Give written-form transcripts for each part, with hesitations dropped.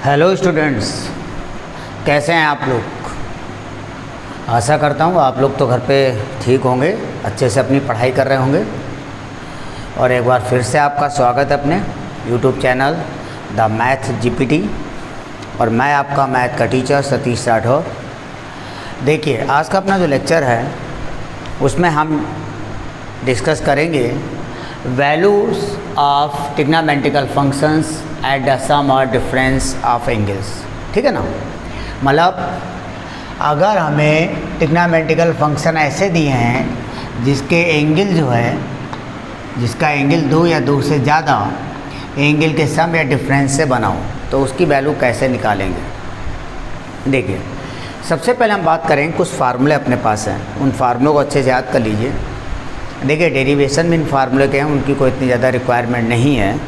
Hello students, कैसे हैं आप लोग। आशा करता हूँ आप लोग तो घर पे ठीक होंगे, अच्छे से अपनी पढ़ाई कर रहे होंगे। और एक बार फिर से आपका स्वागत है अपने YouTube channel the math GPT. और मैं आपका मैथ का टीचर सतीश राठौर। देखिए, आज का अपना जो लेक्चर है उसमें हम डिस्कस करेंगे values of trigonometrical functions at the sum और डिफरेंस ऑफ एंगल्स। ठीक है ना। मतलब अगर हमें ट्रिग्नोमेट्रिकल फंक्शन ऐसे दिए हैं जिसके एंगल जो है, जिसका एंगल दो या दो से ज़्यादा एंगल के सम या डिफरेंस से बना हो, तो उसकी वैल्यू कैसे निकालेंगे। देखिए, सबसे पहले हम बात करें, कुछ फार्मूले अपने पास हैं, उन फार्मूलों को अच्छे से याद कर लीजिए। देखिए, डेरिवेशन में इन फार्मूले के हैं, उनकी कोई इतनी ज़्यादा रिक्वायरमेंट नहीं है।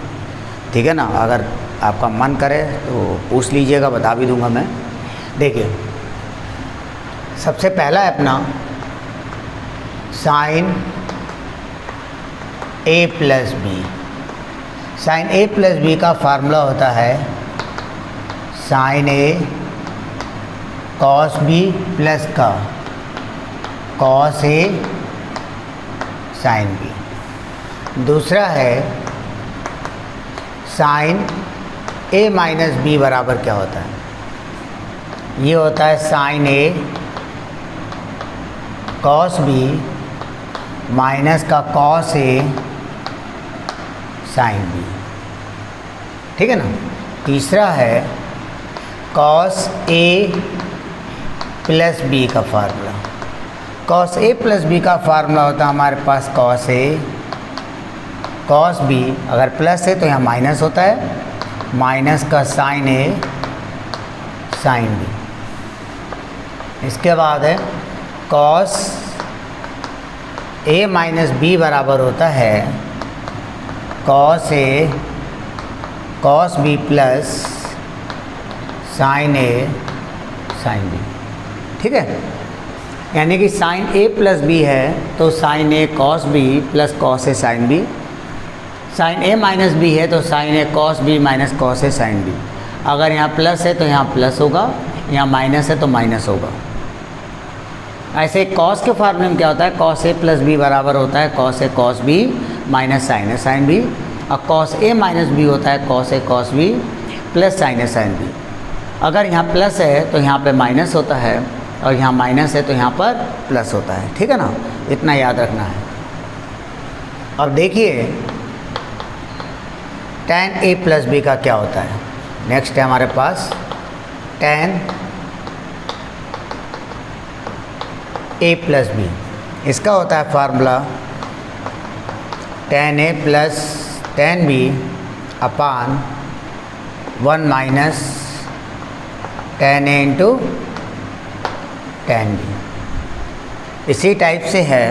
ठीक है ना। अगर आपका मन करे तो पूछ लीजिएगा, बता भी दूंगा मैं। देखिए, सबसे पहला है अपना sign A plus B. Sign A plus B का फार्मूला होता है sine A cos B plus का कॉस ए साइन बी। दूसरा है साइन ए माइनस बी बराबर क्या होता है। ये होता है sine A cos B minus का कॉस ए साइन बी। ठीक है ना। तीसरा है कॉस ए प्लस बी का formula. Cos A plus B का फार्मूला होता है हमारे पास कॉस ए कॉस बी, अगर प्लस है तो यहाँ माइनस होता है, माइनस का साइन ए साइन बी। इसके बाद है कॉस ए माइनस बी बराबर होता है cos A cos B plus sign A sine b. ठीक है। यानी कि साइन ए प्लस बी है तो sign A cos B plus cos A sine B. Sign A minus B है तो sign A cos B minus cos A sine B. अगर यहाँ प्लस है तो यहाँ प्लस होगा, यहाँ माइनस है तो माइनस होगा। ऐसे कॉस के फार्मूले में क्या होता है, कॉस ए प्लस बी बराबर होता है cos A cos B minus sine A sine B. और कॉस ए माइनस बी होता है cos A cos B plus sign A sine B. अगर यहाँ प्लस है तो यहाँ पे माइनस होता है, और यहाँ माइनस है तो यहाँ पर प्लस होता है। ठीक है ना, इतना याद रखना है। अब देखिए tan a प्लस बी का क्या होता है। नेक्स्ट है हमारे पास tan a प्लस बी। इसका होता है formula tan a plus tan b upon 1 minus tan a into tan b। इसी टाइप से है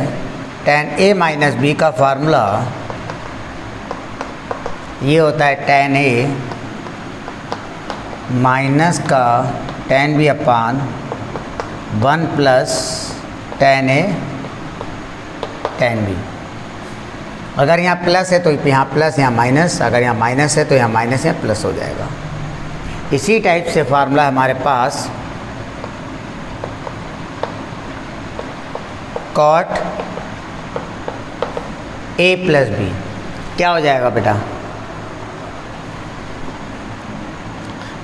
tan a माइनस बी का फार्मूला, ये होता है tan a माइनस का tan b upon 1 plus tan a tan b। अगर यहाँ प्लस है तो यहाँ प्लस, यहाँ माइनस, अगर यहाँ माइनस है तो यहाँ माइनस, यहाँ प्लस हो जाएगा। इसी टाइप से फार्मूला हमारे पास कॉट ए प्लस बी क्या हो जाएगा बेटा,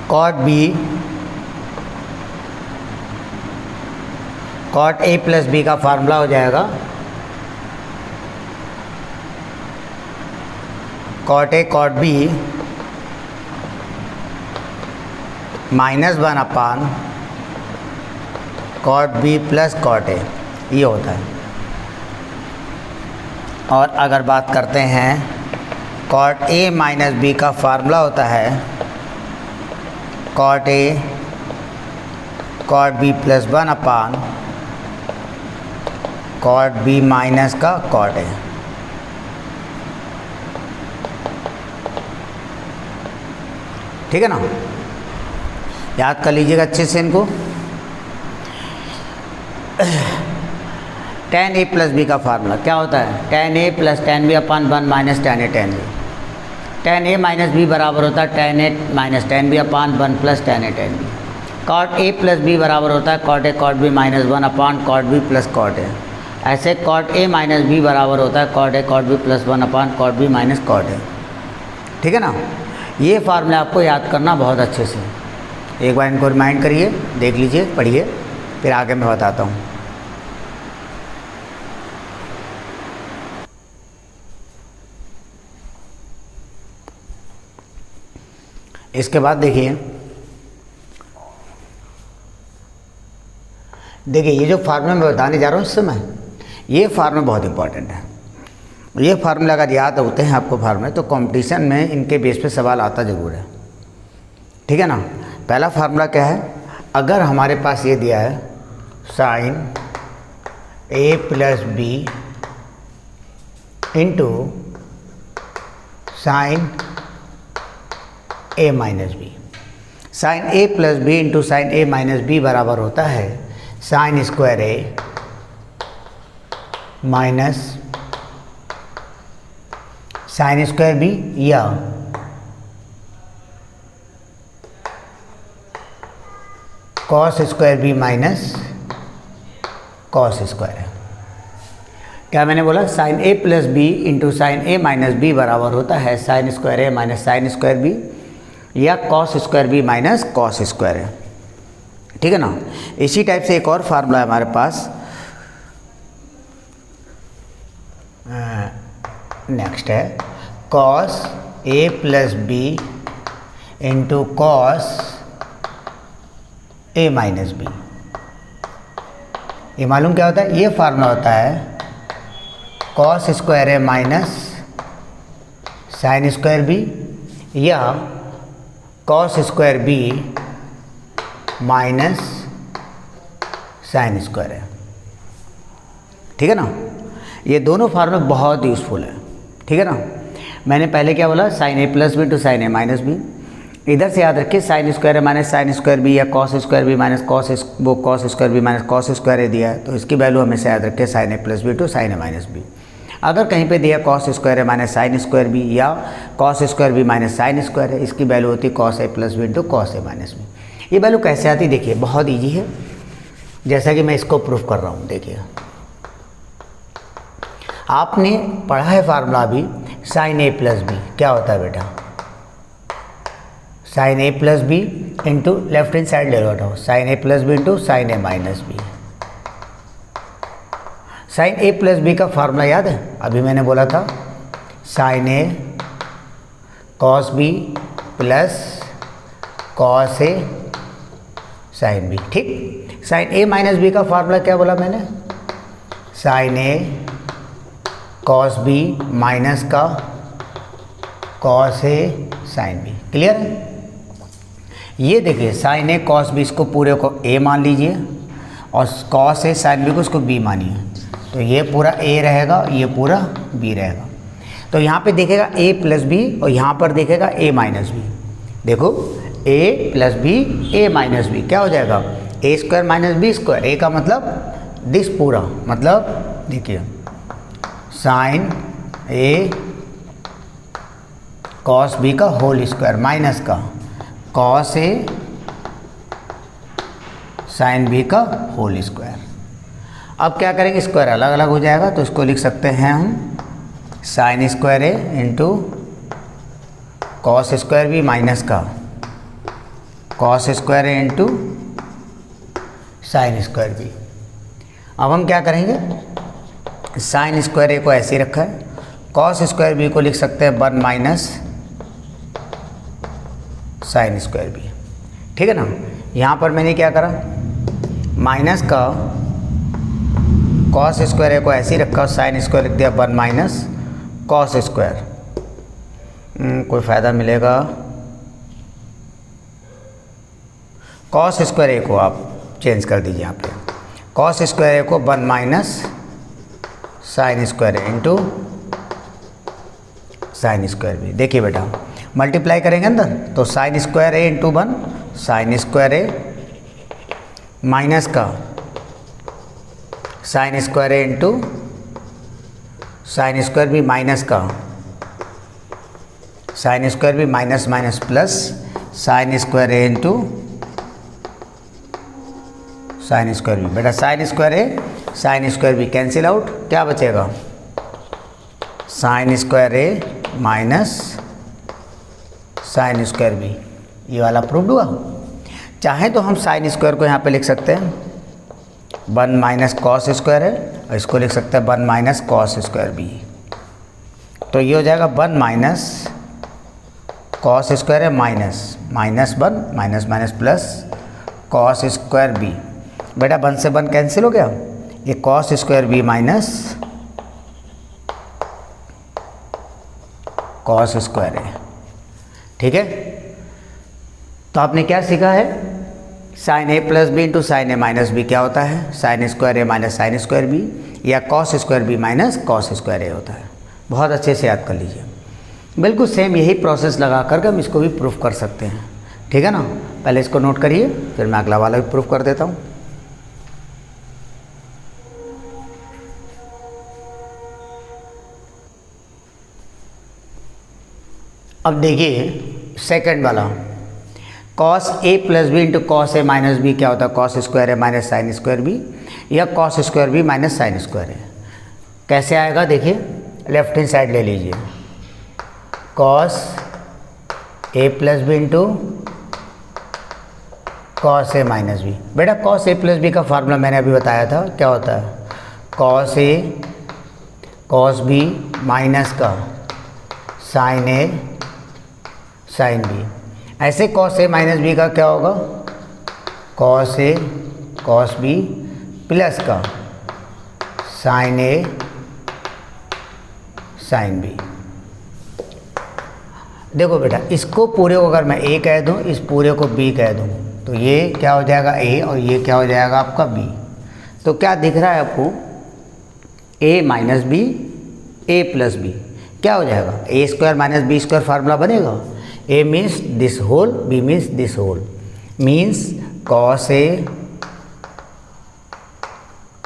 cot B cot A plus B का फार्मूला हो जाएगा cot A cot B minus 1 upon cot B plus cot A, ये होता है। और अगर बात करते हैं कॉट ए माइनस बी का फार्मूला होता है cot A cot B plus 1 upon cot B minus का कॉट ए। ठीक है ना, याद कर लीजिएगा अच्छे से इनको। tan a प्लस बी का फार्मूला क्या होता है, tan a plus tan b upon 1 minus tan a tan b। tan a minus B बराबर होता है tan a minus tan b upon 1 plus tan a tan b। cot a plus b बराबर होता है cot a cot b minus 1 upon cot b plus cot a। ऐसे cot a minus b बराबर होता है cot a cot b plus 1 upon cot b minus cot a। ठीक है ना। ये फार्मूला आपको याद करना बहुत अच्छे से, एक बार इनको रिमाइंड करिए, देख लीजिए, पढ़िए, फिर आगे मैं बताता हूँ। इसके बाद देखिए ये जो फार्मूला मैं बताने जा रहा हूँ इस समय, ये फार्मूला बहुत इंपॉर्टेंट है। ये फार्मूला अगर याद होते हैं आपको फार्मूले, तो कंपटीशन में इनके बेस पे सवाल आता ज़रूर है। ठीक है ना। पहला फार्मूला क्या है, अगर हमारे पास ये दिया है sine a plus B into sine a minus B. Sine a plus B into sine a minus B बराबर होता है sine square a minus sine square B या cos square B minus cos square है। क्या मैंने बोला, sine a plus B into sine a minus B बराबर होता है sine square a minus sine square B या cos square B minus cos square है। ठीक है ना। इसी टाइप से एक और फार्मूला है हमारे पास, नेक्स्ट है cos a plus B into cos a minus B. ये मालूम क्या होता है, ये फार्मूला होता है cos square a minus sine square B या cos square B minus sine square है। ठीक है ना। ये दोनों फार्मूले बहुत यूज़फुल है। ठीक है ना। मैंने पहले क्या बोला, sine a plus B to sine a minus B. इधर से याद रखिए sine square a minus sine square B या cos square B minus cos square B minus cos square a दिया है, तो इसकी वैल्यू हमेशा याद रखिए sine a plus B to sine a minus B. अगर कहीं पे दिया cos square a minus sine square B या cos square B minus sine square है, इसकी वैल्यू होती है cos a plus B into cos a minus B. ये वैल्यू कैसे आती, देखिए बहुत ईजी है, जैसा कि मैं इसको प्रूफ कर रहा हूँ। देखिए आपने पढ़ा है फार्मूला अभी, साइन a प्लस बी क्या होता है बेटा, sine a plus B into left hand side ले लो, हटाओ, sine a plus B into sine a minus B. Sine a plus B का फार्मूला याद है, अभी मैंने बोला था sine a cos B plus cos a sine b. ठीक। साइन a माइनस बी का फार्मूला क्या बोला मैंने, sine a cos B minus का cos a sine b. Clear है। ये देखिए साइन a कॉस बी, इसको पूरे को a मान लीजिए और कॉस a साइन बी को उसको b मानिए, तो ये पूरा a रहेगा, ये पूरा b रहेगा। तो यहाँ पे देखेगा a प्लस बी और यहाँ पर देखेगा a माइनस बी। देखो a plus B a minus B क्या हो जाएगा, a square minus B square. a का मतलब दिस पूरा, मतलब देखिए साइन a कॉस बी का होल स्क्वायर माइनस का कॉस a साइन बी का होल स्क्वायर। अब क्या करेंगे, स्क्वायर अलग अलग हो जाएगा, तो इसको लिख सकते हैं हम sine square a into cos square B minus का cos square a into sine square B. अब हम क्या करेंगे, साइन स्क्वायर a को ऐसे ही रखा है, कॉस स्क्वायर बी को लिख सकते हैं 1 माइनस साइन स्क्वायर बी। ठीक है ना। यहाँ पर मैंने क्या करा, माइनस का कॉस स्क्वायर a को ऐसे ही रखा और साइन स्क्वायर लिख दिया 1 माइनस कॉस स्क्वायर। कोई फ़ायदा मिलेगा, कॉस स्क्वायर a को आप चेंज कर दीजिए यहाँ पे, कॉस स्क्वायर a को 1 minus sine square a into sine square b. देखिए बेटा मल्टीप्लाई करेंगे अंदर, तो sine square a into 1 sine square a minus का sine square a into sine square B minus का sine square B minus minus plus sine square ए into sine square B. बेटा sine square a sine square b cancel out, क्या बचेगा? Sine square ए minus sine square b. ये वाला proved हुआ। चाहे तो हम साइन स्क्वायर को यहाँ पे लिख सकते हैं 1 माइनस कॉस स्क्वायर है, और इसको लिख सकते हैं 1 माइनस कॉस स्क्वायर बी। तो ये हो जाएगा 1 माइनस कॉस स्क्वायर है माइनस माइनस 1 minus minus plus cos square B. बेटा 1 से 1 कैंसिल हो गया, ये cos square B minus cos square है। ठीक है, तो आपने क्या सीखा है? Sine A plus B into sine A minus B क्या होता है? साइन स्क्वायर ए माइनस साइन स्क्वायर बी, या cos square B minus cos square A होता है। बहुत अच्छे से याद कर लीजिए। बिल्कुल सेम यही प्रोसेस लगा करके हम इसको भी प्रूफ कर सकते हैं। ठीक है ना, पहले इसको नोट करिए, फिर मैं अगला वाला भी प्रूफ कर देता हूँ। अब देखिए सेकंड वाला, cos A plus B into cos A minus B क्या होता है? कॉस स्क्वायर ए माइनस साइन स्क्वायर बी, या cos square B minus sine square A. कैसे आएगा देखिए, लेफ्ट हैंड साइड ले लीजिए, cos A plus B into cos A minus B. बेटा कॉस ए प्लस बी का फार्मूला मैंने अभी बताया था, क्या होता है? Cos A cos B minus का साइन ए साइन बी। ऐसे कॉस ए माइनस बी का क्या होगा? Cos A cos B plus का साइन ए साइन बी। देखो बेटा, इसको पूरे को अगर मैं ए कह दूं, इस पूरे को बी कह दूं, तो ये क्या हो जाएगा? ए, और ये क्या हो जाएगा आपका? बी। तो क्या दिख रहा है आपको? A minus B, A plus B क्या हो जाएगा? A square minus B square formula बनेगा। A means this whole, B means this whole, means cos A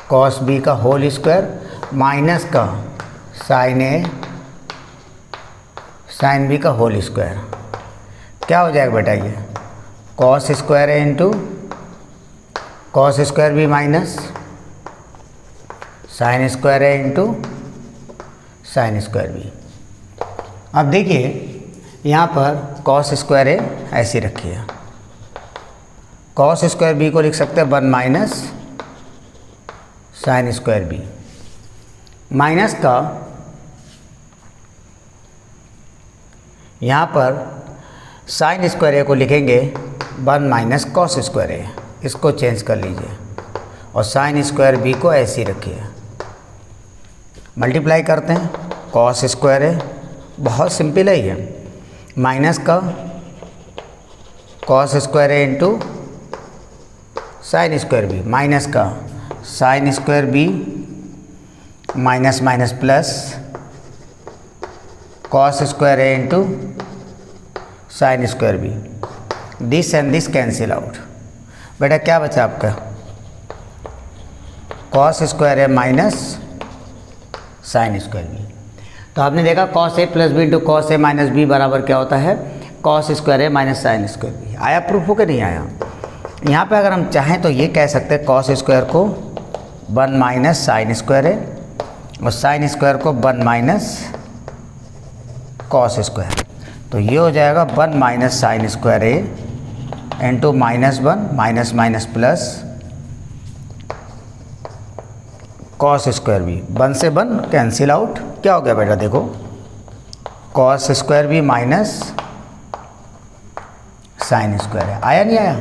cos B का होल स्क्वायर माइनस का साइन ए साइन बी का whole square. क्या हो जाएगा बेटा? ये कॉस स्क्वायर ए into cos square B minus sine square ए into sine square B. अब देखिए यहाँ पर कॉस स्क्वायर ए ऐसे रखिए, कॉस स्क्वायर बी को लिख सकते हैं 1 minus sine square B, minus का यहाँ पर साइन स्क्वायर ए को लिखेंगे 1 माइनस कॉस स्क्वायर ए, इसको चेंज कर लीजिए, और साइन स्क्वायर बी को ऐसे ही रखिए। मल्टीप्लाई करते हैं, कॉस स्क्वायर ए बहुत सिंपल है ये, माइनस का कॉस स्क्वायर ए into sine square B, minus का sine square B minus minus plus cos square A into sine square B. This and this cancel out. बेटा क्या बचा आपका? कॉस स्क्वायर ए minus sine square B. तो आपने देखा cos A plus B into cos A minus B बराबर क्या होता है? कॉस स्क्वायर ए माइनस साइन स्क्वायर बी। आया प्रूफ हो के नहीं आया? यहाँ पे अगर हम चाहें तो ये कह सकते हैं कॉस स्क्वायर को 1 माइनस साइन स्क्वायर ए, और साइन स्क्वायर को 1 माइनस कॉस स्क्वायर। तो ये हो जाएगा 1 माइनस साइन स्क्वायर ए into minus 1 minus minus plus cos square B. 1 से 1 कैंसिल आउट। क्या हो गया बेटा? देखो cos square B minus sine square है। आया नहीं आया?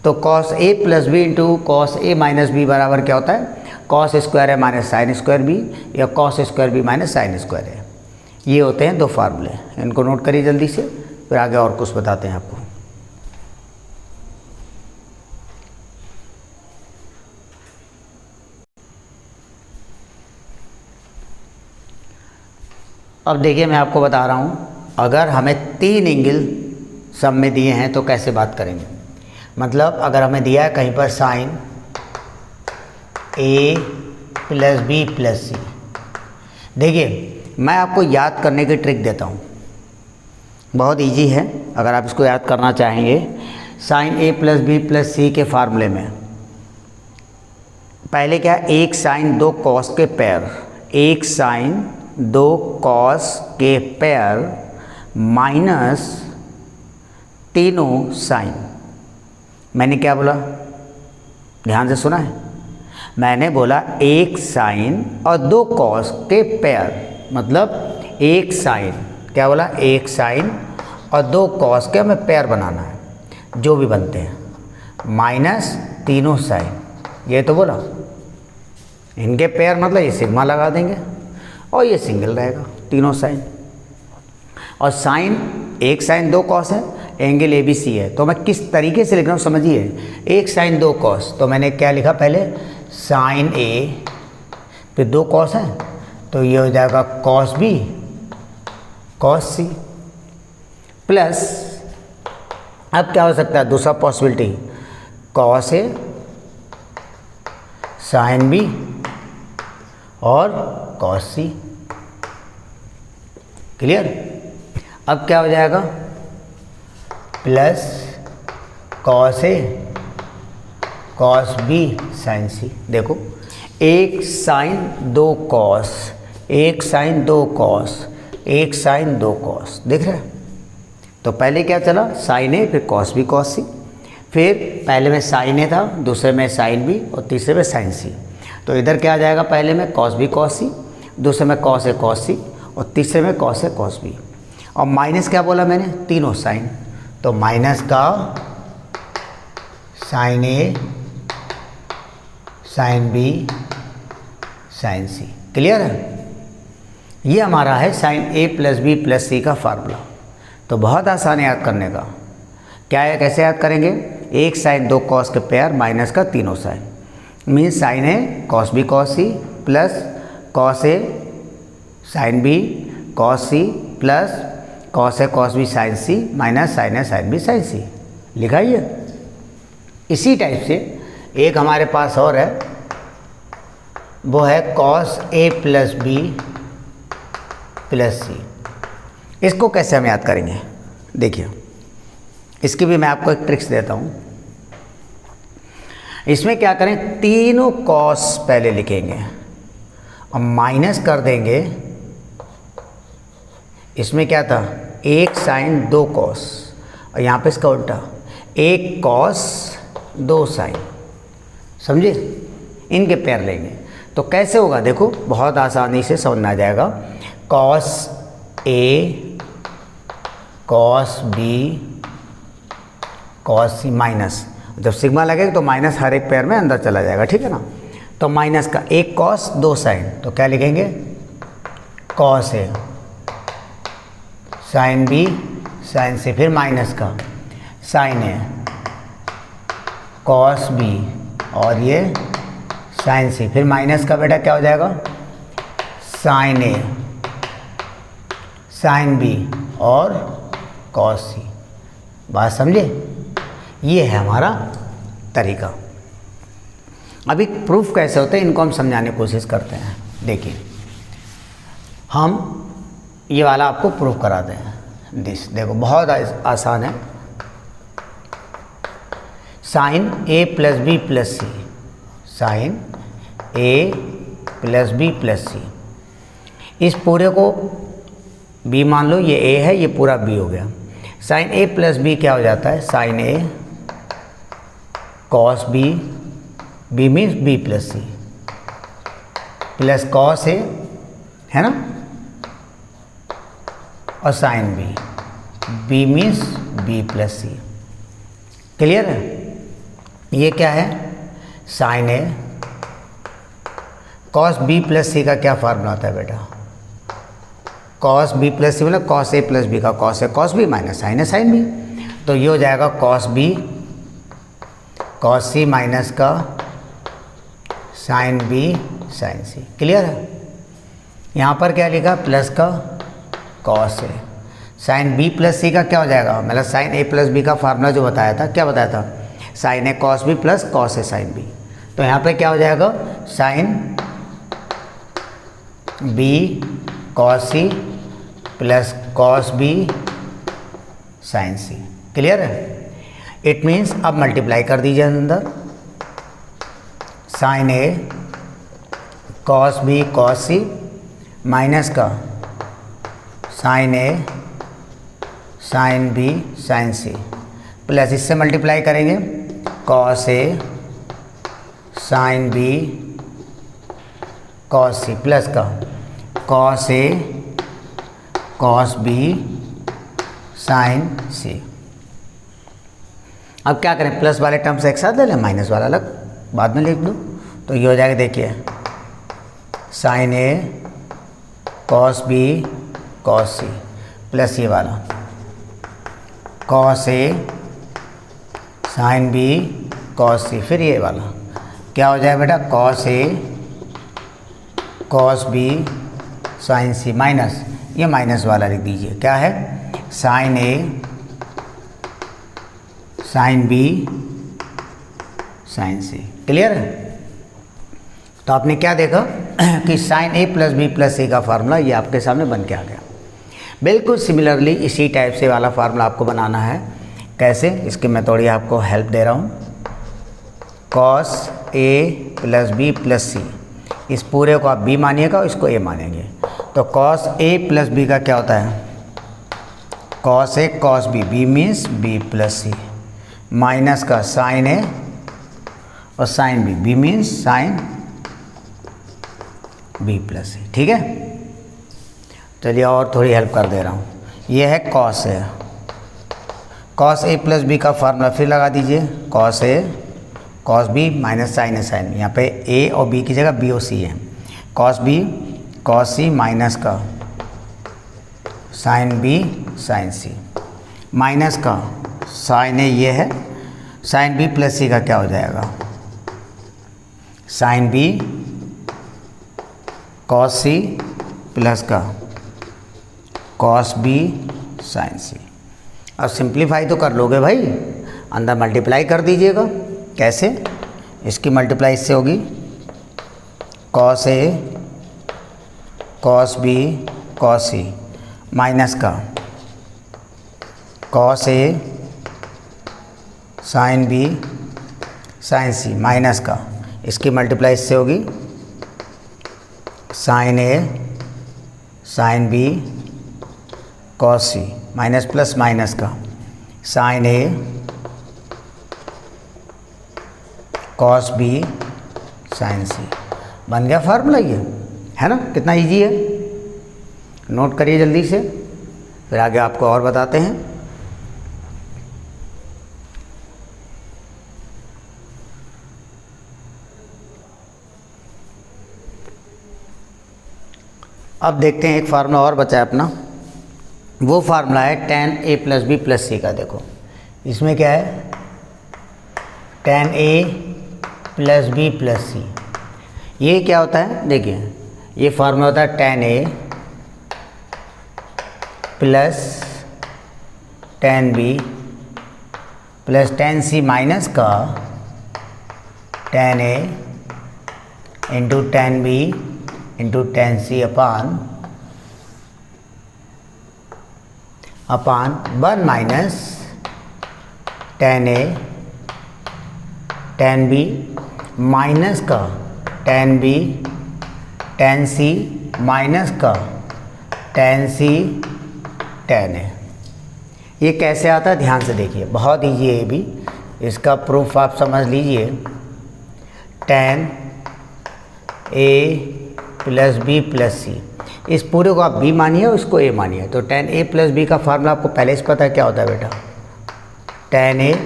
तो cos A plus B into cos A minus B बराबर क्या होता है? कॉस स्क्वायर है माइनस साइन स्क्वायर बी, या cos square B minus sine square है। ये होते हैं दो फार्मूले, इनको नोट करिए जल्दी से, फिर आगे और कुछ बताते हैं आपको। अब देखिए मैं आपको बता रहा हूँ, अगर हमें 3 एंगल सम में दिए हैं तो कैसे बात करेंगे। मतलब अगर हमें दिया है कहीं पर sign A plus B plus सी, देखिए मैं आपको याद करने की ट्रिक देता हूँ। बहुत इजी है अगर आप इसको याद करना चाहेंगे। Sign A plus B plus सी के फार्मूले में पहले क्या, एक साइन दो कॉस के पेयर, एक साइन दो कॉस के पेयर माइनस तीनों साइन। मैंने क्या बोला, ध्यान से सुना है, मैंने बोला एक साइन और दो कॉस के पेयर, मतलब एक साइन, क्या बोला, एक साइन और दो कॉस के हमें पेयर बनाना है जो भी बनते हैं, माइनस तीनों साइन, ये तो बोला। इनके पेयर मतलब ये सिग्मा लगा देंगे और ये सिंगल रहेगा तीनों साइन। और साइन, एक साइन दो कॉस है, एंगल ए बी सी है, तो मैं किस तरीके से लिख रहा हूँ समझिए। एक साइन दो कॉस, तो मैंने क्या लिखा पहले, साइन ए, फिर दो कॉस है तो ये हो जाएगा cos B cos C, plus अब क्या हो सकता है दूसरा possibility, cos A sine B और कॉस सी। क्लियर। अब क्या हो जाएगा, plus cos A cos B sine सी। देखो एक साइन दो कॉस, एक साइन दो कॉस, एक साइन दो कॉस, दिख रहा है। तो पहले क्या चला, साइन ए, फिर कॉस बी कॉस सी, फिर पहले में साइन ए था, दूसरे में साइन बी और तीसरे में साइन सी। तो इधर क्या आ जाएगा, पहले में कॉस बी कॉस सी, दूसरे में कॉस ए कॉस सी और तीसरे में कॉस ए कॉस बी। और माइनस क्या बोला मैंने, तीनों साइन, तो माइनस का sine A sine B sine C. Clear है। ये हमारा है sine A plus B plus C का फार्मूला। तो बहुत आसान है याद करने का। क्या है, कैसे याद करेंगे, एक साइन दो कॉस के पेयर माइनस का तीनों sine, means sine A cos B cos C plus cos A sine B cos C plus cos A cos B sine C minus sine A sine B sine C. लिखा ही है। इसी type से एक हमारे पास और है, वो है cos A plus B plus सी। इसको कैसे हम याद करेंगे, देखिए इसकी भी मैं आपको एक ट्रिक्स देता हूँ। इसमें क्या करें, तीनों कॉस पहले लिखेंगे और माइनस कर देंगे। इसमें क्या था, एक साइन दो कॉस और यहाँ पे इसका उल्टा, एक कॉस दो साइन, समझे, इनके पेयर लेंगे। तो कैसे होगा, देखो बहुत आसानी से समझ में आ जाएगा। Cos A cos B cos C minus, जब सिग्मा लगेगा तो माइनस हर एक पेयर में अंदर चला जाएगा, ठीक है ना। तो माइनस का एक कॉस दो साइन, तो क्या लिखेंगे, cos A sine B sine सी, फिर माइनस का साइन ए कॉस बी और ये साइन सी, फिर माइनस का बेटा क्या हो जाएगा, साइन ए साइन बी और कॉस सी। बात समझे, ये है हमारा तरीका। अभी प्रूफ कैसे होते हैं इनको हम समझाने की कोशिश करते हैं। देखिए हम ये वाला आपको प्रूफ कराते हैं। दिस देखो बहुत आसान है। Sine A plus B plus C, sign A plus B plus C, इस पूरे को बी मान लो, ये ए है, ये पूरा बी हो गया। साइन ए प्लस बी क्या हो जाता है, sine A cos B, B means B plus C, plus cos A, है ना, और sine B, B means B plus C. Clear है। ये क्या है, sine A cos B plus C का क्या फार्मूला होता है बेटा, कॉस बी प्लस सी मतलब कॉस ए प्लस बी का cos A cos B minus sine A sine B. तो ये हो जाएगा cos B cos C minus का sign B sine C. Clear है। यहाँ पर क्या लिखा, प्लस का cos A, sine B plus C का क्या हो जाएगा, मतलब साइन ए प्लस बी का फार्मूला जो बताया था, क्या बताया था, sign A cos B plus cos A sine B. तो यहाँ पे क्या हो जाएगा, sine B cos C plus cos B sine C. Clear है? इट मीन्स अब मल्टीप्लाई कर दीजिए अंदर, sine A cos B cos C minus का sine A sine B sine C, plus इससे मल्टीप्लाई करेंगे cos A sine B cos C, plus का cos A cos B sine C. अब क्या करें, प्लस वाले टर्म्स एक साथ ले लें, माइनस वाला अलग बाद में लिख दूँ, तो ये हो जाएगा, देखिए sine A cos B cos C plus ये वाला cos A sine B cos C, फिर ये वाला क्या हो जाएगा बेटा, cos A cos B sine C minus ये माइनस वाला लिख दीजिए, क्या है sine A sine B sine C. Clear है? तो आपने क्या देखा कि sine A plus B plus C का फार्मूला ये आपके सामने बन के आ गया। बिल्कुल सिमिलरली इसी टाइप से वाला फार्मूला आपको बनाना है। कैसे, इसकी मैं थोड़ी आपको हेल्प दे रहा हूँ। Cos A plus B plus C, इस पूरे को आप बी मानिएगा और इसको ए मानेंगे, तो कॉस ए प्लस बी का क्या होता है, cos A cos B, B means B plus C, minus का साइन ए और sine B, B means sine B plus C. ठीक है, चलिए और थोड़ी हेल्प कर दे रहा हूँ। ये है cos A, cos A plus B का फार्मूला फिर लगा दीजिए, cos A cos B minus sine A sine B, यहाँ पे ए और बी की जगह बी और सी है, cos B cos C minus का sign B sine C, minus का साइन ए ये है, साइन बी प्लस सी का क्या हो जाएगा, sine B cos C plus का कॉस बी साइन सी। अब सिंप्लीफाई तो कर लोगे भाई, अंदर मल्टीप्लाई कर दीजिएगा। कैसे, इसकी मल्टीप्लाई इससे होगी, cos A cos B cos C minus का cos A sine B sine C minus का, इसकी मल्टीप्लाई इससे होगी sign A sine B cos C minus plus minus का sine A cos B sine सी। बन गया फार्मूला ये, है ना? कितना इजी है, नोट करिए जल्दी से, फिर आगे आपको और बताते हैं। अब देखते हैं एक फार्मूला और बचा है अपना, वो फार्मूला है tan a plus B plus C का। देखो इसमें क्या है, tan a plus B plus C, ये क्या होता है, देखिए ये फार्मूला होता है tan a plus tan b plus tan c minus का tan a into tan b into tan c upon 1 minus tan a tan b minus का tan b tan c minus का tan c tan a। ये कैसे आता है ध्यान से देखिए, बहुत ईजी है ये भी, इसका प्रूफ आप समझ लीजिए। tan a plus B plus C, इस पूरे को आप b मानिए और इसको a मानिए, तो tan a प्लस बी का फार्मूला आपको पहले से पता है क्या होता है बेटा, tan a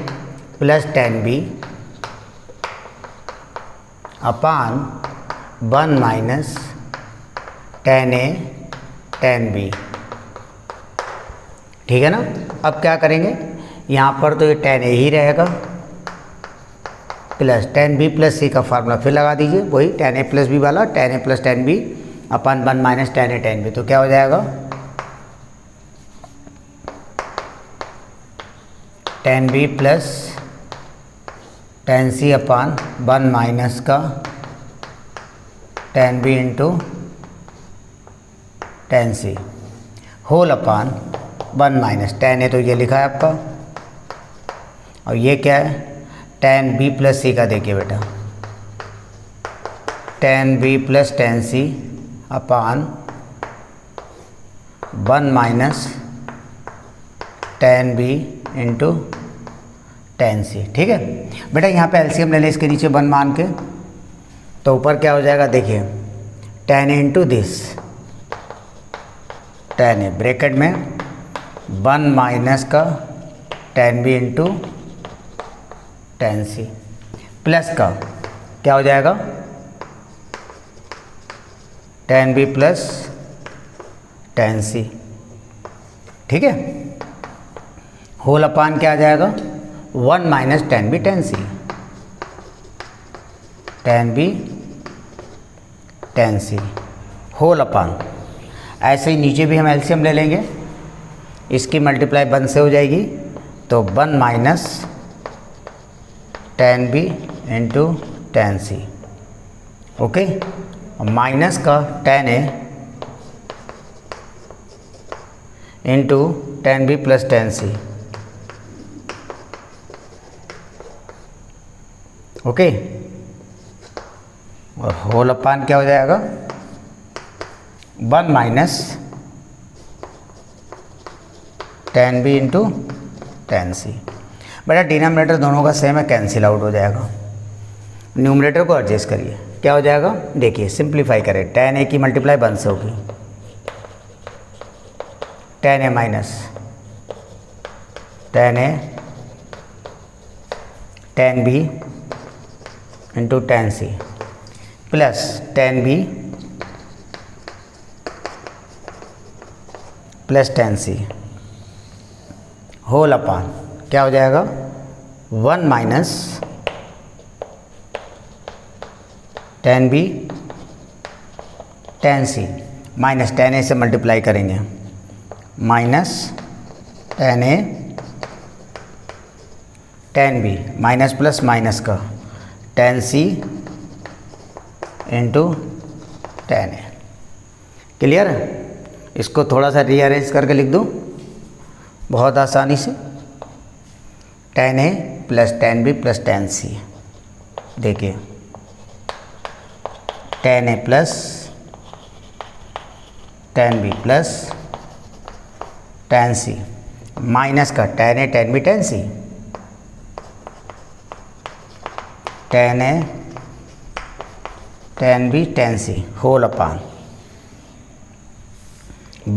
plus tan b upon 1 minus tan a tan b। ठीक है ना? अब क्या करेंगे, यहाँ पर तो ये tan a ही रहेगा, plus tan b plus c का फार्मूला फिर लगा दीजिए, वही tan a प्लस बी वाला, tan a plus tan b upon 1 minus tan a tan b, तो क्या हो जाएगा, tan b plus tan c upon 1 minus का tan b into tan c whole upon 1 minus tan A तो ये लिखा है आपका, और ये क्या है tan b प्लस सी का, देखिए बेटा tan b plus tan c upon 1 minus tan b into tan c। ठीक है बेटा, यहाँ पे एलसीएम ले लें इसके नीचे 1 मान के, तो ऊपर क्या हो जाएगा देखिए tan a into this tan a bracket में 1 माइनस का tan b into tan c plus का क्या हो जाएगा tan b plus tan c। ठीक है, होल अपान क्या आ जाएगा 1 minus tan b tan c, tan b tan c whole upon. ऐसे ही नीचे भी हम एलसीएम ले लेंगे, इसकी मल्टीप्लाई 1 से हो जाएगी, तो 1 minus tan b into tan c। Okay, minus का tan a into tan b plus tan c। Okay, और होल अपान क्या हो जाएगा 1 minus tan b into tan c। बेटा डिनोमिनेटर दोनों का सेम है, कैंसिल आउट हो जाएगा। न्यूमरेटर को एडजस्ट करिए, क्या हो जाएगा देखिए, सिंप्लीफाई करें, tan a की मल्टीप्लाई 1 से होगी, tan a minus tan a tan b into tan c plus tan b plus tan c whole upon क्या हो जाएगा 1 minus tan b tan c minus tan a से मल्टीप्लाई करेंगे, minus tan a tan b minus plus minus का tan c into tan a। Clear है? इसको थोड़ा सा रीअरेंज करके लिख दूँ बहुत आसानी से, tan a plus tan b plus tan c। देखिए tan a plus tan b plus tan c minus का tan a tan b tan c, tan a tan b tan c whole upon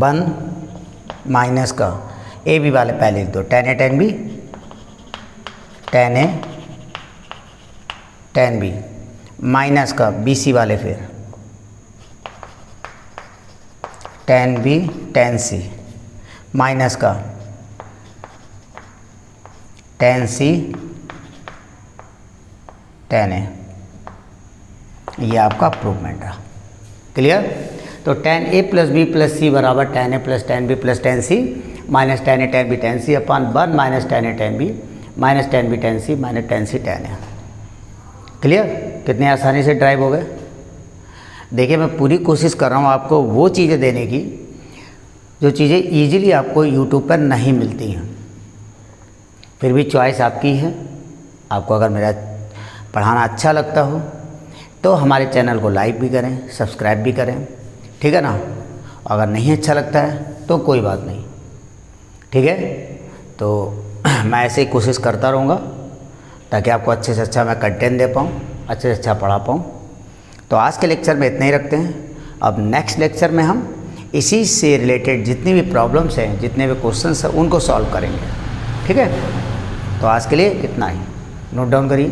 1 minus का A B वाले पहले लिख दो, tan a tan b tan a tan b minus का B C वाले फिर tan b tan c minus का tan c tan a। ये आपका प्रूवमेंट रहा। क्लियर? तो tan a plus B plus C बराबर tan a plus tan b plus tan c minus tan a tan b tan c upon 1 minus tan a tan b minus tan b tan c minus tan c tan a। Clear? कितने आसानी से drive हो गए। देखिए मैं पूरी कोशिश कर रहा हूँ आपको वो चीज़ें देने की जो चीज़ें ईजिली आपको यूट्यूब पर नहीं मिलती हैं। फिर भी चॉइस आपकी है, आपको अगर मेरा पढ़ाना अच्छा लगता हो तो हमारे चैनल को लाइक भी करें, सब्सक्राइब भी करें, ठीक है ना। अगर नहीं अच्छा लगता है तो कोई बात नहीं, ठीक है। तो मैं ऐसे ही कोशिश करता रहूँगा ताकि आपको अच्छे से अच्छा मैं कंटेंट दे पाऊँ, अच्छे से अच्छा पढ़ा पाऊँ। तो आज के लेक्चर में इतना ही रखते हैं। अब नेक्स्ट लेक्चर में हम इसी से रिलेटेड जितनी भी प्रॉब्लम्स हैं, जितने भी क्वेश्चंस हैं, उनको सॉल्व करेंगे, ठीक है। तो आज के लिए इतना ही, नोट डाउन करिए।